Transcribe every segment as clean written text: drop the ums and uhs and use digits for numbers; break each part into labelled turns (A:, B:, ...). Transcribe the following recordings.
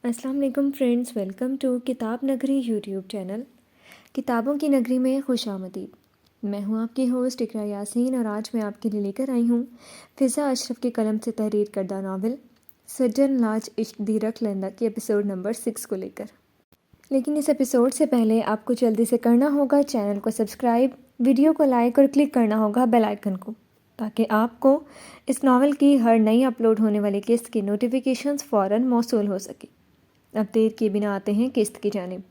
A: السلام علیکم friends, welcome to کتاب نگری یوٹیوب چینل۔ کتابوں کی نگری میں خوش آمدید۔ میں ہوں آپ کی ہوسٹ اقرا یاسین، اور آج میں آپ کے لیے لے کر آئی ہوں فضا اشرف کے قلم سے تحریر کردہ ناول سجن لاج عشق دی رکھ لیندہ کے ایپیسوڈ نمبر 6 کو لے کر۔ لیکن اس ایپیسوڈ سے پہلے آپ کو جلدی سے کرنا ہوگا چینل کو سبسکرائب، ویڈیو کو لائک اور کلک کرنا ہوگا بیل آئیکن کو، تاکہ آپ کو اس ناول کی ہر نئی اپلوڈ ہونے والی قسط کی نوٹیفیکیشنز فوراً موصول ہو سکے۔ اب دیر کیے بنا آتے ہیں قسط کی جانب۔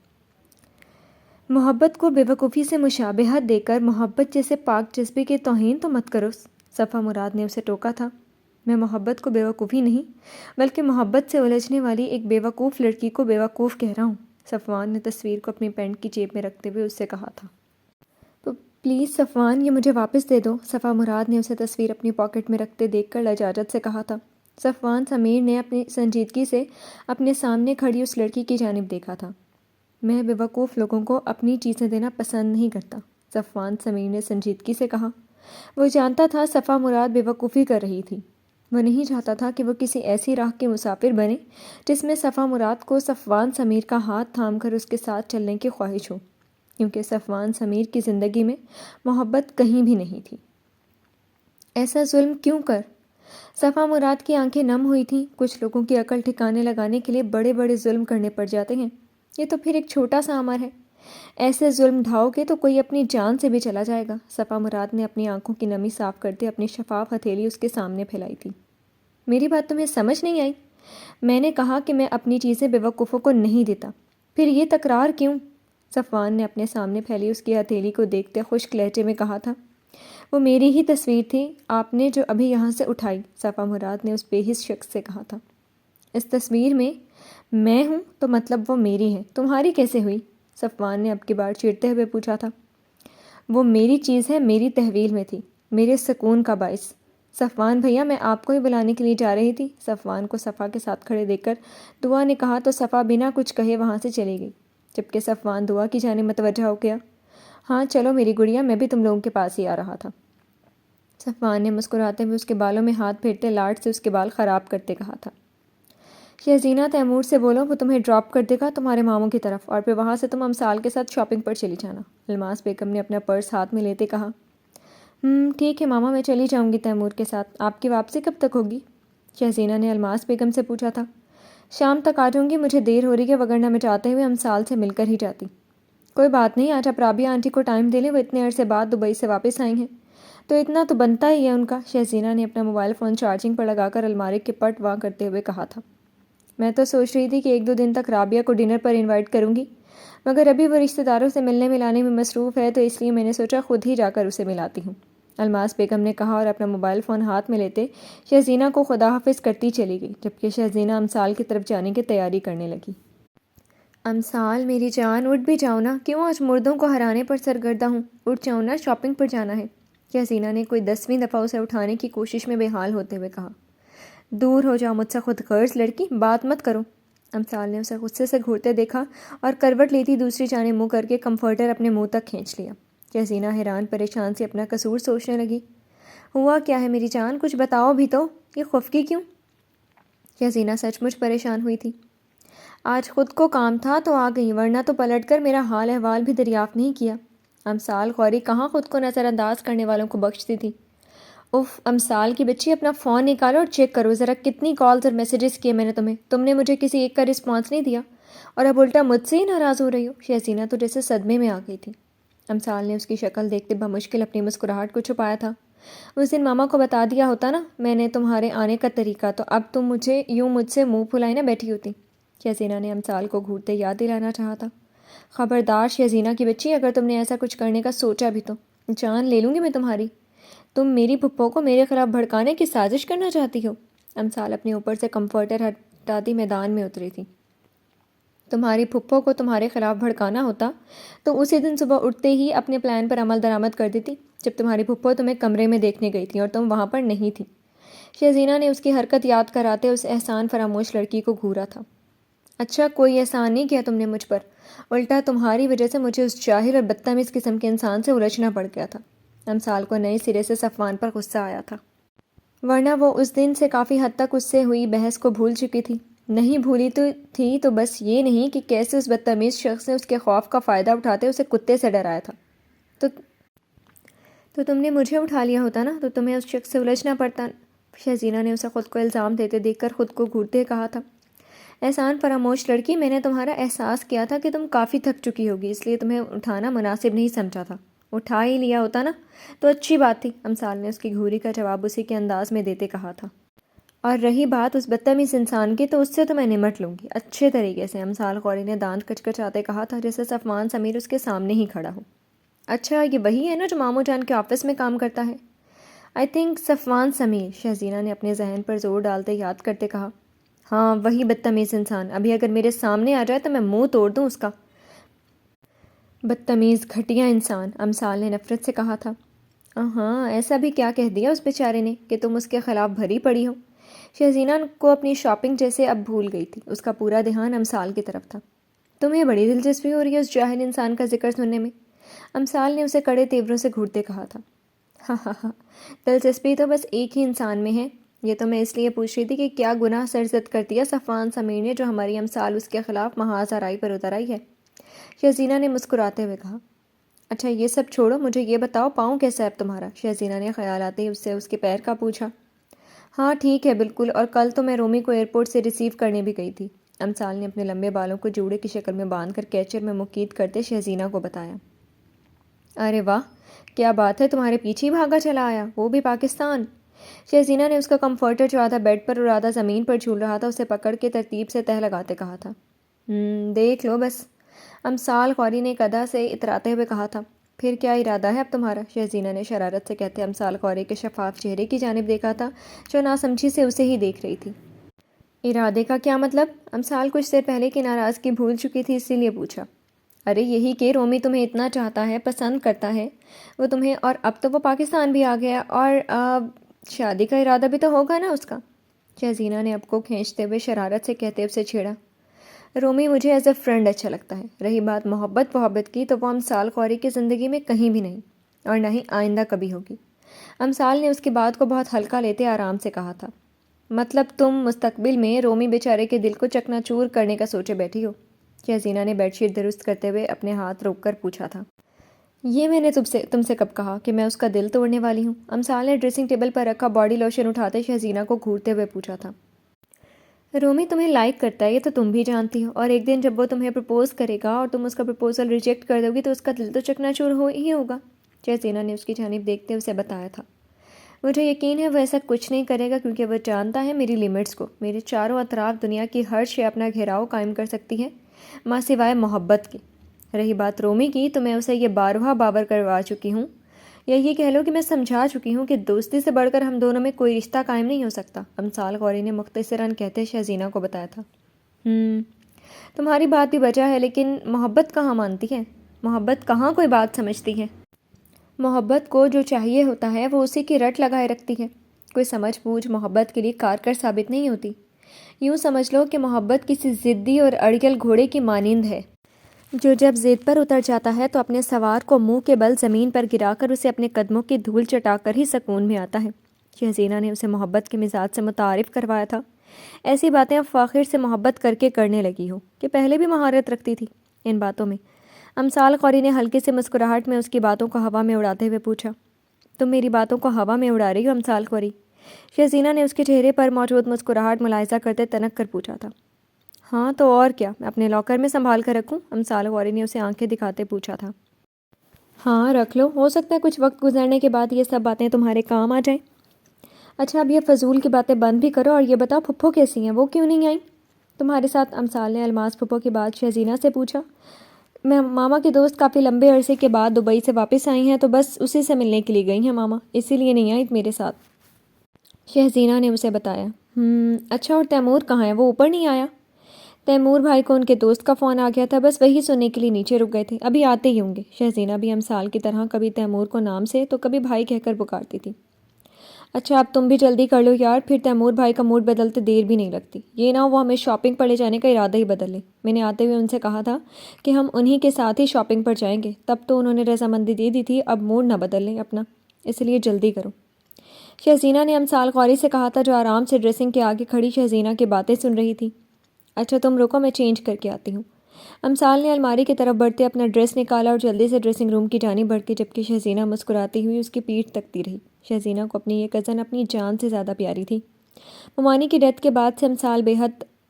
A: محبت کو بے وقوفی سے مشابہت دے کر محبت جیسے پاک جذبے کے توہین تو مت کرو، صفا مراد نے اسے ٹوکا تھا۔ میں محبت کو بے وقوفی نہیں بلکہ محبت سے الجھنے والی ایک بے وقوف لڑکی کو بے وقوف کہہ رہا ہوں، صفوان نے تصویر کو اپنی پینٹ کی جیب میں رکھتے ہوئے اس سے کہا تھا۔ تو پلیز صفوان، یہ مجھے واپس دے دو، صفا مراد نے اسے تصویر اپنی پاکٹ میں رکھتے دیکھ کر لجاجت سے کہا تھا۔ صفوان سمیر نے اپنی سنجیدگی سے اپنے سامنے کھڑی اس لڑکی کی جانب دیکھا تھا۔ میں بے وقوف لوگوں کو اپنی چیزیں دینا پسند نہیں کرتا، صفوان سمیر نے سنجیدگی سے کہا۔ وہ جانتا تھا صفا مراد بے وقوفی کر رہی تھی۔ وہ نہیں چاہتا تھا کہ وہ کسی ایسی راہ کے مسافر بنے جس میں صفا مراد کو صفوان سمیر کا ہاتھ تھام کر اس کے ساتھ چلنے کی خواہش ہو، کیونکہ صفوان سمیر کی زندگی میں محبت کہیں بھی نہیں تھی۔ ایسا ظلم کیوں کر؟ صفا مراد کی آنکھیں نم ہوئی تھیں۔ کچھ لوگوں کی عقل ٹھکانے لگانے کے لیے بڑے بڑے ظلم کرنے پڑ جاتے ہیں، یہ تو پھر ایک چھوٹا سا امر ہے۔ ایسے ظلم ڈھاؤ گے تو کوئی اپنی جان سے بھی چلا جائے گا۔ صفا مراد نے اپنی آنکھوں کی نمی صاف کرتے اپنی شفاف ہتھیلی اس کے سامنے پھیلائی تھی۔ میری بات تمہیں سمجھ نہیں آئی؟ میں نے کہا کہ میں اپنی چیزیں بے وقوفوں کو نہیں دیتا، پھر یہ تکرار کیوں؟ صفوان نے اپنے سامنے پھیلی اس کی ہتھیلی کو دیکھتے خشک لہجے میں کہا تھا۔ وہ میری ہی تصویر تھی، آپ نے جو ابھی یہاں سے اٹھائی، صفا مراد نے اس بے حس شخص سے کہا تھا۔ اس تصویر میں میں ہوں تو مطلب وہ میری ہے، تمہاری کیسے ہوئی؟ صفوان نے اب کی بار چیڑتے ہوئے پوچھا تھا۔ وہ میری چیز ہے، میری تحویل میں تھی، میرے سکون کا باعث۔ صفوان بھیا، میں آپ کو ہی بلانے کے لیے جا رہی تھی، صفوان کو صفا کے ساتھ کھڑے دیکھ کر دعا نے کہا تو صفا بنا کچھ کہے وہاں سے چلی گئی، جبکہ صفوان دعا کی جانب متوجہ ہو گیا۔ ہاں چلو میری گڑیا، میں بھی تم لوگوں کے پاس ہی آ رہا تھا۔ صفوان نے مسکراتے ہوئے اس کے بالوں میں ہاتھ پھیرتے لاڈ سے اس کے بال خراب کرتے کہا تھا۔ شہزینہ تیمور سے بولو وہ تمہیں ڈراپ کر دے گا تمہارے ماموں کی طرف، اور پھر وہاں سے تم امثال کے ساتھ شاپنگ پر چلی جانا، الماس بیگم نے اپنا پرس ہاتھ میں لیتے کہا۔ ٹھیک ہے ماما، میں چلی جاؤں گی تیمور کے ساتھ۔ آپ کی واپسی کب تک ہوگی؟ شہزینہ نے الماس بیگم سے پوچھا تھا۔ شام تک آ جاؤں گی، مجھے دیر ہو رہی ہے، وگرنہ میں چاہتے ہوئے امثال سے مل کر ہی جاتی۔ کوئی بات نہیں، آج آپ رابعہ آنٹی کو ٹائم دے لیں، وہ اتنے عرصے بعد دبئی سے واپس آئی ہیں تو اتنا تو بنتا ہی ہے ان کا، شہزینہ نے اپنا موبائل فون چارجنگ پر لگا کر الماری کے پٹ واں کرتے ہوئے کہا تھا۔ میں تو سوچ رہی تھی کہ 1-2 دن تک رابعہ کو ڈنر پر انوائٹ کروں گی، مگر ابھی وہ رشتہ داروں سے ملنے ملانے میں مصروف ہے، تو اس لیے میں نے سوچا خود ہی جا کر اسے ملاتی ہوں، الماس بیگم نے کہا، اور اپنا موبائل فون ہاتھ میں لیتے شہزینہ کو خدا حافظ کرتی چلی گئی، جبکہ شہزینہ امثال کی طرف جانے کی تیاری کرنے لگی۔ امثال میری جان، اٹھ بھی جاؤ نا، کیوں آج مردوں کو ہرانے پر سرگردہ ہوں؟ اٹھ جاؤ نا، شاپنگ پر جانا ہے، شہزینہ نے کوئی 10ویں دفعہ اسے اٹھانے کی کوشش میں بے حال ہوتے ہوئے کہا۔ دور ہو جاؤ مجھ سے خود غرض لڑکی، بات مت کرو۔ امثال نے اسے غصے سے گھورتے دیکھا اور کروٹ لیتی دوسری جانب منہ کر کے کمفرٹر اپنے منہ تک کھینچ لیا۔ شہزینہ حیران پریشان سے اپنا قصور سوچنے لگی۔ ہوا کیا ہے میری جان، کچھ بتاؤ بھی تو، یہ خفگی کیوں؟ شہزینہ سچ مچ پریشان ہوئی تھی۔ آج خود کو کام تھا تو آ گئی، ورنہ تو پلٹ کر میرا حال احوال بھی دریافت نہیں کیا۔ امثال غوری کہاں خود کو نظر انداز کرنے والوں کو بخشتی تھی۔ اف امثال کی بچی، اپنا فون نکالو اور چیک کرو ذرا کتنی کالز اور میسیجز کیے میں نے تمہیں، تم نے مجھے کسی ایک کا رسپانس نہیں دیا، اور اب الٹا مجھ سے ہی ناراض ہو رہی ہو۔ شہزینہ تو جیسے صدمے میں آ گئی تھی۔ امثال نے اس کی شکل دیکھتے بمشکل اپنی مسکراہٹ کو چھپایا تھا۔ اس دن ماما کو بتا دیا ہوتا نا میں نے تمہارے آنے کا طریقہ، تو اب تم مجھ سے منہ پھلائے نہ بیٹھی ہوتی، شہزینہ نے امثال کو گھورتے یاد دلانا چاہا تھا۔ خبردار شہزینہ کی بچی، اگر تم نے ایسا کچھ کرنے کا سوچا بھی تو جان لے لوں گی میں تمہاری۔ تم میری پھپھو کو میرے خلاف بھڑکانے کی سازش کرنا چاہتی ہو؟ امثال اپنے اوپر سے کمفرٹر ہٹاتی میدان میں اتری تھی۔ تمہاری پھپھو کو تمہارے خلاف بھڑکانا ہوتا تو اسی دن صبح اٹھتے ہی اپنے پلان پر عمل درآمد کر دیتی، جب تمہاری پھپھو تمہیں کمرے میں دیکھنے گئی تھی اور تم وہاں پر نہیں تھی۔ شہزینہ نے اس کی حرکت یاد کراتے اس احسان فراموش لڑکی کو گھورا تھا۔ اچھا، کوئی احسان نہیں کیا تم نے مجھ پر، الٹا تمہاری وجہ سے مجھے اس جاہل اور بدتمیز قسم کے انسان سے الجھنا پڑ گیا تھا۔ امثال کو نئے سرے سے صفوان پر غصہ آیا تھا، ورنہ وہ اس دن سے کافی حد تک اس سے ہوئی بحث کو بھول چکی تھی۔ نہیں بھولی تو تھی، تو بس یہ نہیں کہ کیسے اس بدتمیز شخص نے اس کے خوف کا فائدہ اٹھاتے اسے کتے سے ڈرایا تھا۔ تو تم نے مجھے اٹھا لیا ہوتا نا، تو تمہیں اس شخص سے الجھنا پڑتا۔ شہزینہ نے اسے خود کو الزام دیتے دیکھ کر خود کو گھورتے کہا تھا، احسان فراموش لڑکی، میں نے تمہارا احساس کیا تھا کہ تم کافی تھک چکی ہوگی، اس لیے تمہیں اٹھانا مناسب نہیں سمجھا تھا۔ اٹھا ہی لیا ہوتا نا تو اچھی بات تھی، امثال نے اس کی گھوری کا جواب اسی کے انداز میں دیتے کہا تھا۔ اور رہی بات اس بدتمیز انسان کی، تو اس سے تو میں نمٹ لوں گی اچھے طریقے سے، امثال قوری نے دانت کچکچاتے کہا تھا، جیسے صفوان سمیر اس کے سامنے ہی کھڑا ہو۔ اچھا، یہ وہی ہے نا جو ماموں جان کے آفس میں کام کرتا ہے؟ آئی تھنک صفوان سمیر، شہزینہ نے اپنے ذہن پر زور ڈالتے یاد کرتے کہا۔ ہاں وہی بدتمیز انسان، ابھی اگر میرے سامنے آ جائے تو میں منہ توڑ دوں اس کا۔ بدتمیز گھٹیا انسان، امثال نے نفرت سے کہا تھا۔ ہاں ایسا بھی کیا کہہ دیا اس بیچارے نے کہ تم اس کے خلاف بھری پڑی ہو؟ شہزینہ کو اپنی شاپنگ جیسے اب بھول گئی تھی، اس کا پورا دھیان امثال کی طرف تھا۔ تمہیں بڑی دلچسپی ہو رہی ہے اس جاہل انسان کا ذکر سننے میں، امثال نے اسے کڑے تیوروں سے گھورتے کہا تھا۔ ہاں ہاں ہاں، دلچسپی تو بس ایک ہی انسان میں ہے۔ یہ تو میں اس لیے پوچھ رہی تھی کہ کیا گناہ سرزد کر دیا صفوان سمیر نے جو ہماری امثال اس کے خلاف محاذ آرائی پر اتر آئی ہے؟ شہزینہ نے مسکراتے ہوئے کہا۔ اچھا یہ سب چھوڑو، مجھے یہ بتاؤ پاؤں کیسا ہے اب تمہارا؟ شہزینہ نے خیال آتے ہی اس سے اس کے پیر کا پوچھا۔ ہاں ٹھیک ہے بالکل، اور کل تو میں رومی کو ایئرپورٹ سے ریسیو کرنے بھی گئی تھی، امثال نے اپنے لمبے بالوں کو جوڑے کی شکل میں باندھ کر کیچر میں مقید کرتے شہزینہ کو بتایا۔ ارے واہ، کیا بات ہے، تمہارے پیچھے ہی بھاگا چلا آیا، وہ بھی پاکستان؟ شہزینہ نے اس کا کمفرٹر جو آدھا بیڈ پر اور آدھا زمین پر جھول رہا تھا اسے پکڑ کے ترتیب سے تہہ لگاتے کہا تھا۔ دیکھ لو بس، امثال قوری نے ایک ادا سے اتراتے ہوئے کہا تھا۔ پھر کیا ارادہ ہے اب تمہارا؟ شہزینہ نے شرارت سے کہتے امثال قوری کے شفاف چہرے کی جانب دیکھا تھا جو ناسمجھی سے اسے ہی دیکھ رہی تھی۔ ارادے کا کیا مطلب؟ امثال کچھ دیر پہلے کی ناراضگی بھول چکی تھی، اسی لیے پوچھا۔ ارے یہی کہ رومی تمہیں اتنا چاہتا ہے، پسند کرتا ہے وہ تمہیں، اور اب تو وہ پاکستان بھی آ گیا، اور شادی کا ارادہ بھی تو ہوگا نا اس کا؟ شہزینہ نے اب کو کھینچتے ہوئے شرارت سے کہتے اسے چھیڑا۔ رومی مجھے ایز اے فرینڈ اچھا لگتا ہے، رہی بات محبت کی تو وہ امثال قوری کی زندگی میں کہیں بھی نہیں، اور نہ ہی آئندہ کبھی ہوگی۔ امثال نے اس کی بات کو بہت ہلکا لیتے آرام سے کہا تھا۔ مطلب تم مستقبل میں رومی بیچارے کے دل کو چکنا چور کرنے کا سوچے بیٹھی ہو؟ شہزینہ نے بیڈ شیٹ درست کرتے ہوئے اپنے ہاتھ روک کر پوچھا تھا۔ یہ میں نے تم سے کب کہا کہ میں اس کا دل توڑنے والی ہوں؟ امثال نے ڈریسنگ ٹیبل پر رکھا باڈی لوشن اٹھاتے شہزینہ کو گھورتے ہوئے پوچھا تھا۔ رومی تمہیں لائک کرتا ہے یہ تو تم بھی جانتی ہو، اور ایک دن جب وہ تمہیں پرپوز کرے گا اور تم اس کا پرپوزل ریجیکٹ کر دو گی تو اس کا دل تو چکنا چور ہو ہی ہوگا، شہزینہ نے اس کی جانب دیکھتے اسے بتایا تھا۔ مجھے یقین ہے وہ ایسا کچھ نہیں کرے گا کیونکہ وہ جانتا ہے میری لیمٹس کو، میرے چاروں اطراف دنیا کی ہر شے اپنا گھیراؤ قائم کر سکتی ہے ماں سوائے محبت کے۔ رہی بات رومی کی تو میں اسے یہ بارہا باور کروا چکی ہوں، یا یہ کہہ لو کہ میں سمجھا چکی ہوں کہ دوستی سے بڑھ کر ہم دونوں میں کوئی رشتہ قائم نہیں ہو سکتا، امثال قوری نے مختصراً کہتے شہزینہ کو بتایا تھا۔ تمہاری بات بھی وجہ ہے، لیکن محبت کہاں مانتی ہے؟ محبت کہاں کوئی بات سمجھتی ہے؟ محبت کو جو چاہیے ہوتا ہے وہ اسی کی رٹ لگائے رکھتی ہے، کوئی سمجھ بوجھ محبت کے لیے کارگر ثابت نہیں ہوتی۔ یوں سمجھ لو کہ محبت کسی ضدی اور اڑگل گھوڑے کی مانند ہے جو جب ضد پر اتر جاتا ہے تو اپنے سوار کو منہ کے بل زمین پر گرا کر اسے اپنے قدموں کی دھول چٹا کر ہی سکون میں آتا ہے۔ شہزینہ نے اسے محبت کے مزاج سے متعارف کروایا تھا۔ ایسی باتیں اب فاخر سے محبت کر کے کرنے لگی ہو کہ پہلے بھی مہارت رکھتی تھی ان باتوں میں۔ امثال قوری نے ہلکی سے مسکراہٹ میں اس کی باتوں کو ہوا میں اڑاتے ہوئے پوچھا۔ تم میری باتوں کو ہوا میں اڑا رہی ہو امثال قوری؟ شہزینہ نے اس کے چہرے پر موجود مسکراہٹ ملاحظہ کرتے تنک کر پوچھا تھا۔ ہاں تو اور کیا، میں اپنے لاکر میں سنبھال کر رکھوں؟ امثال قوری نے اسے آنکھیں دکھاتے پوچھا تھا۔ ہاں رکھ لو، ہو سکتا ہے کچھ وقت گزرنے کے بعد یہ سب باتیں تمہارے کام آ جائیں۔ اچھا اب یہ فضول کی باتیں بند بھی کرو اور یہ بتاؤ پھپھو کیسی ہیں، وہ کیوں نہیں آئیں تمہارے ساتھ؟ امثال نے الماس پھپھو کی بات شہزینہ سے پوچھا۔ میں ماما کی دوست کافی لمبے عرصے کے بعد دبئی سے واپس آئی ہیں تو بس اسی سے ملنے کے لیے گئی ہیں ماما، اسی لیے نہیں آئی میرے ساتھ، شہزینہ نے اسے بتایا۔ اچھا اور تیمور کہاں ہے، وہ اوپر نہیں آیا؟ تیمور بھائی کو ان کے دوست کا فون آ گیا تھا، بس وہی سننے کے لیے نیچے رک گئے تھے، ابھی آتے ہی ہوں گے۔ شہزینہ بھی امثال کی طرح کبھی تیمور کو نام سے تو کبھی بھائی کہہ کر پکارتی تھی۔ اچھا اب تم بھی جلدی کر لو یار، پھر تیمور بھائی کا موڈ بدلتے دیر بھی نہیں لگتی، یہ نہ وہ ہمیں شاپنگ پر لے جانے کا ارادہ ہی بدل لیں۔ میں نے آتے ہوئے ان سے کہا تھا کہ ہم انہی کے ساتھ ہی شاپنگ پر جائیں گے، تب تو انہوں نے رضامندی دے دی تھی، اب موڈ نہ بدل لیں اپنا، اس لیے جلدی کرو۔ شہزینہ نے امثال قوری سے کہا تھا جو آرام سے ڈریسنگ کے آگے کھڑی شہزینہ کی باتیں سن رہی تھی۔ اچھا تم رکو، میں چینج کر کے آتی ہوں۔ امثال نے الماری کی طرف بڑھتے اپنا ڈریس نکالا اور جلدی سے ڈریسنگ روم کی جانب بڑھ کے، جبکہ شہزینہ مسکراتی ہوئی اس کی پیٹھ تکتی رہی۔ شہزینہ کو اپنی یہ کزن اپنی جان سے زیادہ پیاری تھی۔ ممانی کی ڈیتھ کے بعد سے امثال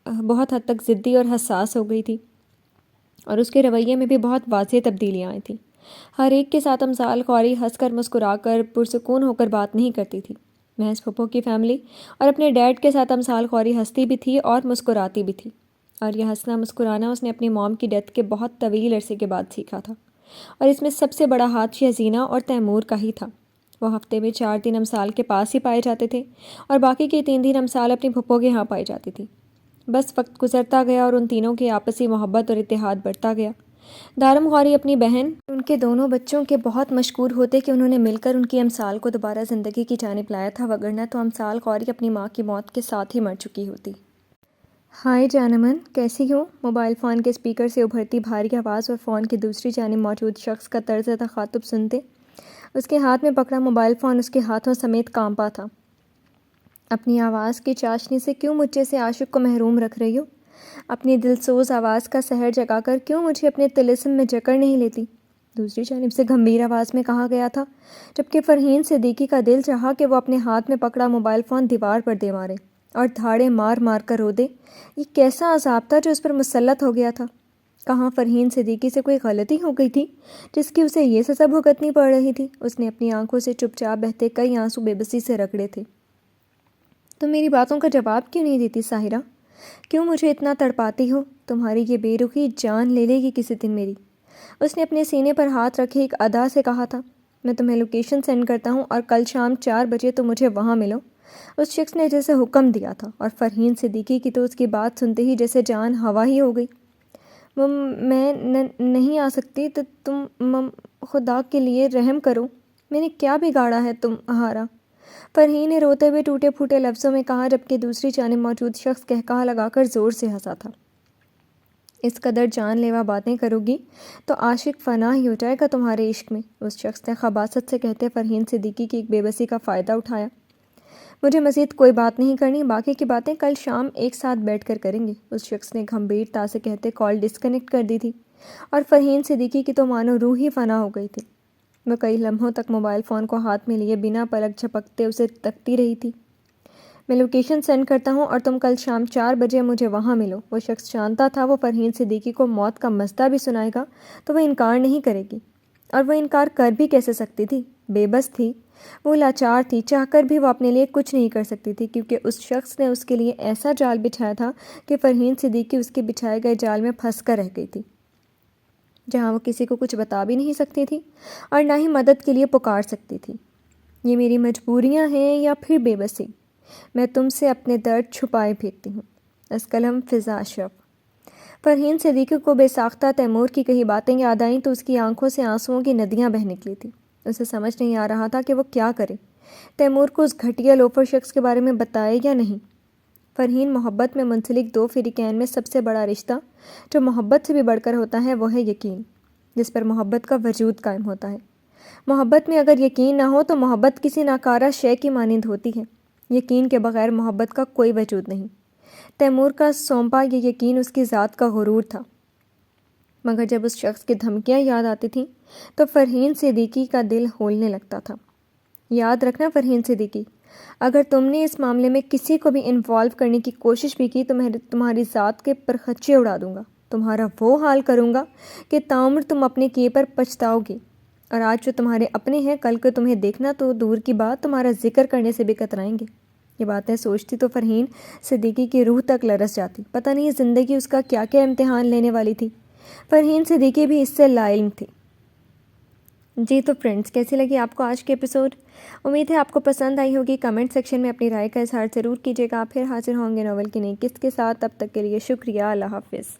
A: بہت حد تک ضدی اور حساس ہو گئی تھی، اور اس کے رویے میں بھی بہت واضح تبدیلیاں آئی تھیں۔ ہر ایک کے ساتھ امثال قوری ہنس کر مسکرا کر پرسکون ہو کر بات نہیں کرتی تھی۔ محض پھپھو کی فیملی اور اپنے ڈیڈ کے ساتھ امثال قوری ہنستی بھی تھی اور مسکراتی بھی تھی، اور یہ ہنسنا مسکرانا اس نے اپنی موم کی ڈیتھ کے بہت طویل عرصے کے بعد سیکھا تھا، اور اس میں سب سے بڑا ہاتھ شہزینہ اور تیمور کا ہی تھا۔ وہ ہفتے میں 4 دن امثال کے پاس ہی پائے جاتے تھے، اور باقی کے 3 دن امثال اپنی پھپھو کے ہاں پائی جاتی تھی۔ بس وقت گزرتا گیا اور ان تینوں کی آپسی محبت اور اتحاد بڑھتا گیا۔ دارم غوری اپنی بہن ان کے دونوں بچوں کے بہت مشکور ہوتے کہ انہوں نے مل کر ان کی امثال کو دوبارہ زندگی کی جانب لایا تھا، وگرنہ تو امثال غوری اپنی ماں کی موت کے ساتھ ہی مر چکی ہوتی۔ ہائے جانمن، کیسی ہو؟ موبائل فون کے اسپیکر سے ابھرتی بھاری آواز اور فون کی دوسری جانب موجود شخص کا طرز تخاطب سنتے اس کے ہاتھ میں پکڑا موبائل فون اس کے ہاتھوں سمیت کانپا تھا۔ اپنی آواز کی چاشنی سے کیوں مجھ جیسے عاشق کو محروم رکھ رہی ہو؟ اپنی دلسوز آواز کا سحر جگا کر کیوں مجھے اپنے طلسم میں جکڑ نہیں لیتی؟ دوسری جانب سے گمبھیر آواز میں کہا گیا تھا، جبکہ فرحین صدیقی کا دل چاہا کہ وہ اپنے ہاتھ میں پکڑا موبائل فون دیوار پر دے مارے اور دھاڑے مار مار کر رو دے۔ یہ کیسا عذاب تھا جو اس پر مسلط ہو گیا تھا؟ کہاں فرحین صدیقی سے کوئی غلطی ہو گئی تھی جس کی اسے یہ سزا بھگتنی پڑ رہی تھی؟ اس نے اپنی آنکھوں سے چپ چاپ بہتے کئی آنسو بے بسی سے رگڑے تھے۔ تم میری باتوں کا جواب کیوں نہیں دیتی ساحرہ؟ کیوں مجھے اتنا تڑپاتی ہو؟ تمہاری یہ بے رخی جان لے لے گی کسی دن میری۔ اس نے اپنے سینے پر ہاتھ رکھے ایک ادا سے کہا تھا، میں تمہیں لوکیشن سینڈ کرتا ہوں اور کل شام 4 بجے تم مجھے وہاں ملو۔ اس شخص نے جیسے حکم دیا تھا، اور فرحین صدیقی کی تو اس کی بات سنتے ہی جیسے جان ہوا ہی ہو گئی۔ میں نہیں آ سکتی، تو تم خدا کے لیے رحم کرو، میں نے کیا بگاڑا ہے تمہارا؟ فرحین نے روتے ہوئے ٹوٹے پھوٹے لفظوں میں کہا، جبکہ دوسری جانب موجود شخص قہقہہ لگا کر زور سے ہنسا تھا۔ اس قدر جان لیوا باتیں کرو گی تو عاشق فنا ہی ہو جائے گا تمہارے عشق میں، اس شخص نے خباثت سے کہتے فرحین صدیقی کی ایک بے بسی کا فائدہ اٹھایا۔ مجھے مزید کوئی بات نہیں کرنی، باقی کی باتیں کل شام ایک ساتھ بیٹھ کر کریں گے، اس شخص نے گھمبیرتا سے کہتے کال ڈسکنیکٹ کر دی تھی، اور فرحین صدیقی کی تو مانو روح ہی فنا ہو گئی تھی۔ وہ کئی لمحوں تک موبائل فون کو ہاتھ میں لیے بنا پلک جھپکتے اسے تکتی رہی تھی۔ میں لوکیشن سینڈ کرتا ہوں اور تم کل شام 4 بجے مجھے وہاں ملو۔ وہ شخص جانتا تھا وہ فرحین صدیقی کو موت کا مژدہ بھی سنائے گا تو وہ انکار نہیں کرے گی، اور وہ انکار کر بھی کیسے سکتی تھی؟ بے بس تھی، وہ لاچار تھی، چاہ کر بھی وہ اپنے لیے کچھ نہیں کر سکتی تھی، کیونکہ اس شخص نے اس کے لیے ایسا جال بچھایا تھا کہ فرحین صدیقی اس کے بچھائے گئے جال میں پھنس کر رہ گئی تھی، جہاں وہ کسی کو کچھ بتا بھی نہیں سکتی تھی اور نہ ہی مدد کے لیے پکار سکتی تھی۔ یہ میری مجبوریاں ہیں یا پھر بے بسی؟ میں تم سے اپنے درد چھپائے پھرتی ہوں۔ اسکلم فضا اشرف۔ فرحین صدیقی کو بے ساختہ تیمور کی کہی باتیں یاد آئیں تو اس کی آنکھوں سے آنسوؤں کی ندیاں بہہ نکلی تھیں۔ اسے سمجھ نہیں آ رہا تھا کہ وہ کیا کرے، تیمور کو اس گھٹیا لوفر شخص کے بارے میں بتائے یا نہیں۔ فرحین محبت میں منسلک 2 فریقین میں سب سے بڑا رشتہ جو محبت سے بھی بڑھ کر ہوتا ہے وہ ہے یقین، جس پر محبت کا وجود قائم ہوتا ہے۔ محبت میں اگر یقین نہ ہو تو محبت کسی ناکارہ شے کی مانند ہوتی ہے۔ یقین کے بغیر محبت کا کوئی وجود نہیں۔ تیمور کا سونپا یہ یقین اس کی ذات کا غرور تھا، مگر جب اس شخص کی دھمکیاں یاد آتی تھیں تو فرحین صدیقی کا دل ہولنے لگتا تھا۔ یاد رکھنا فرحین صدیقی، اگر تم نے اس معاملے میں کسی کو بھی انوالو کرنے کی کوشش بھی کی تو میں تمہاری ذات کے پرخچے اڑا دوں گا، تمہارا وہ حال کروں گا کہ تعمر تم اپنے کیے پر پچھتاؤ گی، اور آج جو تمہارے اپنے ہیں کل کو تمہیں دیکھنا تو دور کی بات تمہارا ذکر کرنے سے بھی کترائیں گے۔ یہ باتیں سوچتی تو فرحین صدیقی کی روح تک لرز جاتی، پتہ نہیں زندگی اس کا کیا کیا امتحان لینے والی تھی۔ فرحین صدیقی بھی اس سے لا علم تھی۔ جی تو فرینڈز، کیسی لگی آپ کو آج کے ایپیسوڈ؟ امید ہے آپ کو پسند آئی ہوگی۔ کمنٹ سیکشن میں اپنی رائے کا اظہار ضرور کیجیے گا۔ پھر حاضر ہوں گے ناول کی نئی قسط کے ساتھ، تب تک کے لیے شکریہ، اللہ حافظ۔